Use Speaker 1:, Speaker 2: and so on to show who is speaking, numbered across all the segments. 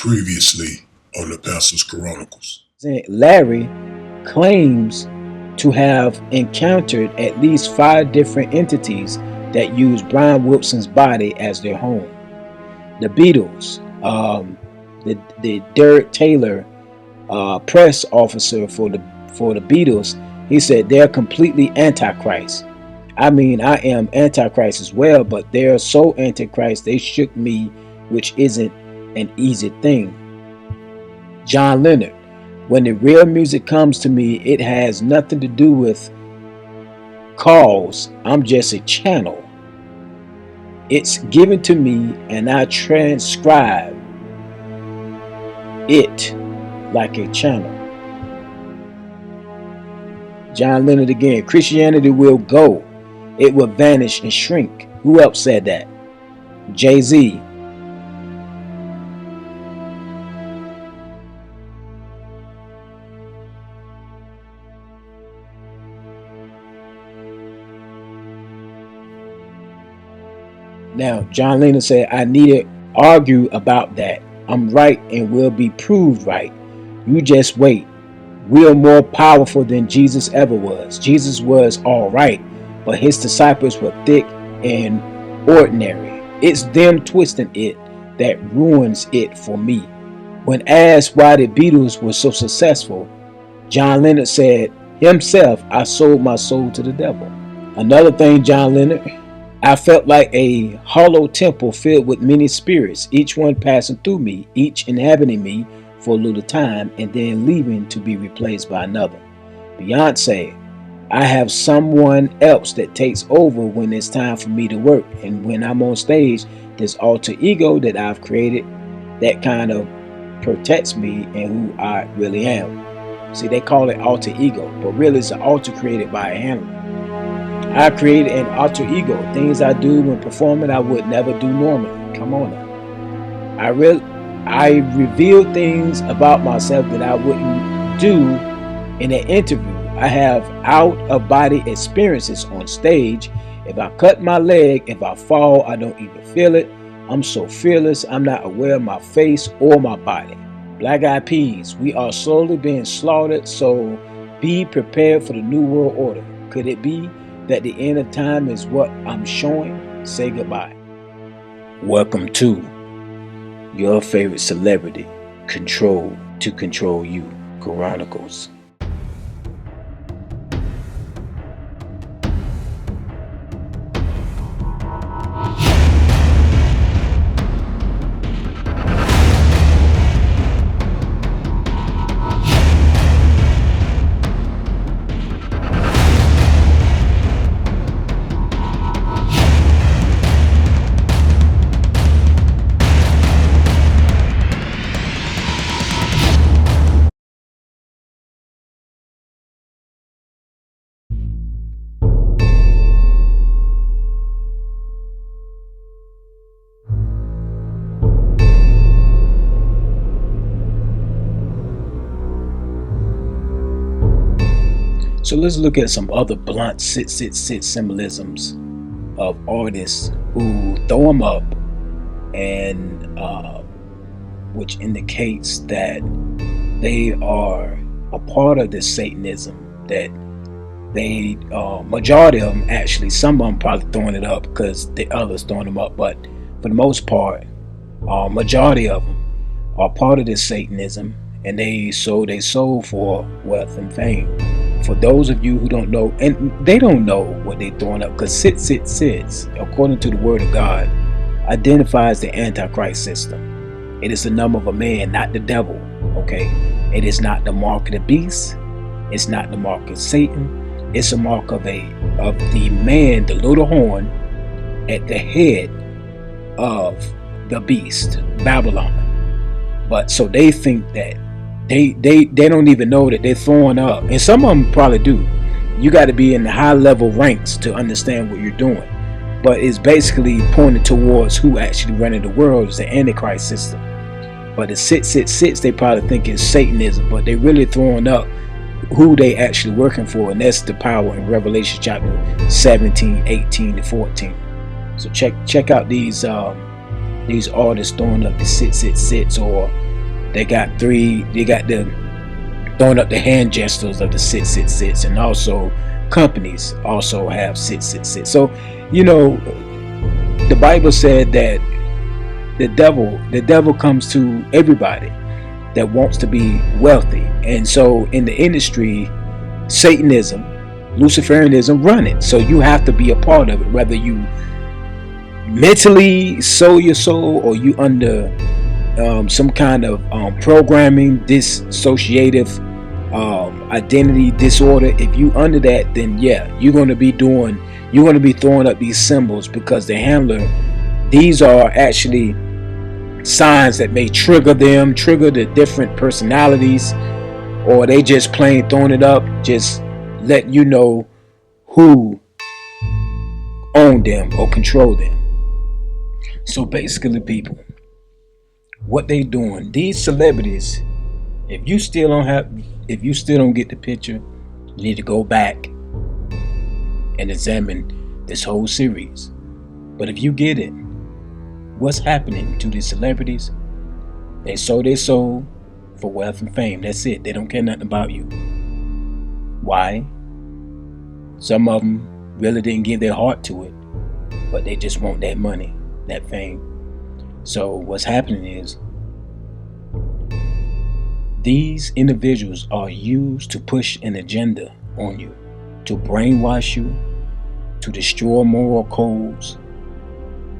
Speaker 1: Previously on the Pastor's Chronicles.
Speaker 2: Larry claims to have encountered at least 5 different entities that use Brian Wilson's body as their home. The Beatles, the Derek Taylor, press officer for the Beatles, he said they're completely antichrist. I mean, I am antichrist as well, but they're so antichrist they shook me, which isn't an easy thing. John Leonard, when the real music comes to me, it has nothing to do with calls. I'm just a channel. It's given to me and I transcribe it like a channel. John Leonard again, Christianity will go. It will vanish and shrink. Who else said that? Jay-Z. Now, John Leonard said, I need to argue about that. I'm right and will be proved right. You just wait. We are more powerful than Jesus ever was. Jesus was all right, but his disciples were thick and ordinary. It's them twisting it that ruins it for me. When asked why the Beatles were so successful, John Leonard said himself, I sold my soul to the devil. Another thing, John Leonard, I felt like a hollow temple filled with many spirits, each one passing through me, each inhabiting me for a little time and then leaving to be replaced by another. Beyonce, I have someone else that takes over when it's time for me to work, and when I'm on stage, this alter ego that I've created that kind of protects me and who I really am. See, they call it alter ego, but really it's an alter created by a handler. I created an alter ego. Things I do when performing I would never do normally. Come on now. I reveal things about myself that I wouldn't do in an interview. I have out-of-body experiences on stage. If I cut my leg, if I fall, I don't even feel it. I'm so fearless, I'm not aware of my face or my body. Black Eyed Peas, we are slowly being slaughtered, so be prepared for the New World Order. Could it be that the end of time is what I'm showing? Say goodbye. Welcome to your favorite celebrity, Control You Chronicles. So let's look at some other blunt sit symbolisms of artists who throw them up, and which indicates that they are a part of this Satanism. That they, majority of them actually, some of them probably throwing it up because the others throwing them up, but for the most part, majority of them are part of this Satanism, and they sold their soul for wealth and fame. For those of you who don't know, and they don't know what they're throwing up, because sits, according to the word of God, identifies the Antichrist system. It is the number of a man, not the devil, okay? It is not the mark of the beast. It's not the mark of Satan. It's a mark of the man, the little horn, at the head of the beast, Babylon. But so they think that they don't even know that they're throwing up, and some of them probably do. You got to be in the high level ranks to understand what you're doing, but it's basically pointed towards who actually running the world is the Antichrist system. But the sits, they probably think it's Satanism, but they really throwing up who they actually working for, and that's the power in Revelation chapter 17, 18 to 14. So check out these artists throwing up the sits, or They got the throwing up the hand gestures of the 666, and also companies also have 666. So, the Bible said that the devil comes to everybody that wants to be wealthy. And so in the industry, Satanism, Luciferianism run it. So you have to be a part of it, whether you mentally sold your soul or you under some kind of programming, dissociative identity disorder. If you under that, then yeah, you're going to be throwing up these symbols, because the handler, these are actually signs that may trigger the different personalities, or they just plain throwing it up, just let you know who own them or control them. So basically, people, what they doing, these celebrities, if you still don't get the picture, you need to go back and examine this whole series. But if you get it, what's happening to these celebrities? They sold their soul for wealth and fame. That's it. They don't care nothing about you. Why? Some of them really didn't give their heart to it, but they just want that money, that fame. So what's happening is, these individuals are used to push an agenda on you, to brainwash you, to destroy moral codes,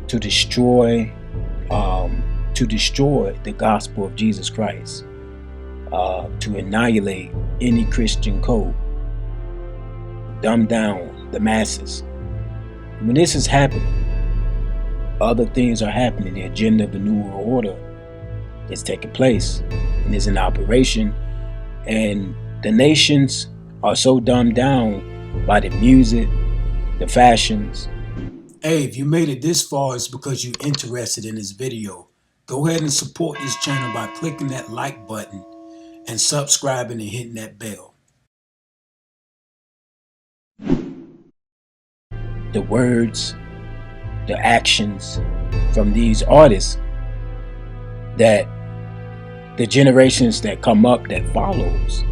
Speaker 2: to destroy the gospel of Jesus Christ, to annihilate any Christian code, dumb down the masses. When this is happening, other things are happening. The agenda of the New World Order is taking place and is in operation, and the nations are so dumbed down by the music, the fashions. Hey, if you made it this far, it's because you're interested in this video. Go ahead and support this channel by clicking that like button and subscribing and hitting that bell. The words, the actions from these artists, that the generations that come up that follows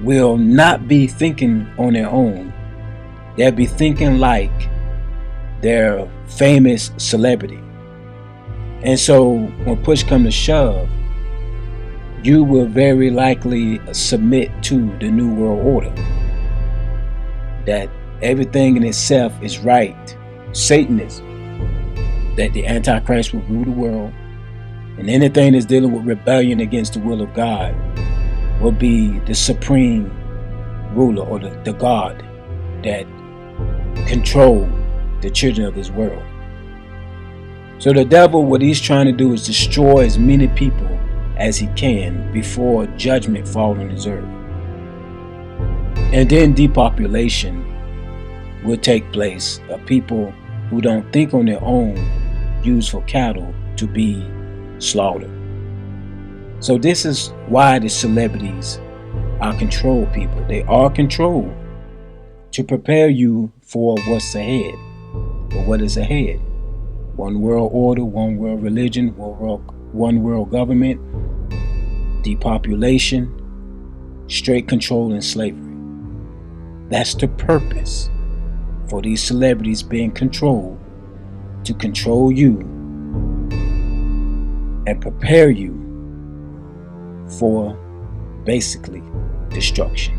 Speaker 2: will not be thinking on their own. They'll be thinking like their famous celebrity. And so when push comes to shove, you will very likely submit to the New World Order, that everything in itself is right. Satanism, that the Antichrist will rule the world, and anything that's dealing with rebellion against the will of God will be the supreme ruler, or the God that control the children of this world. So the devil, what he's trying to do is destroy as many people as he can before judgment falls on his earth. And then depopulation will take place of people who don't think on their own, used for cattle to be slaughtered. So this is why the celebrities are control people. They are controlled to prepare you for what's ahead. But what is ahead? One world order, one world religion, one world government, depopulation, straight control, and slavery. That's the purpose for these celebrities being controlled, to control you and prepare you for basically destruction.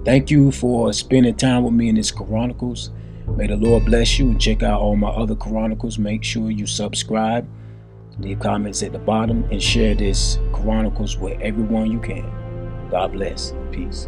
Speaker 2: Thank you for spending time with me in this Chronicles. May the Lord bless you, and check out all my other Chronicles. Make sure you subscribe, leave comments at the bottom, and share this Chronicles with everyone you can. God bless. Peace.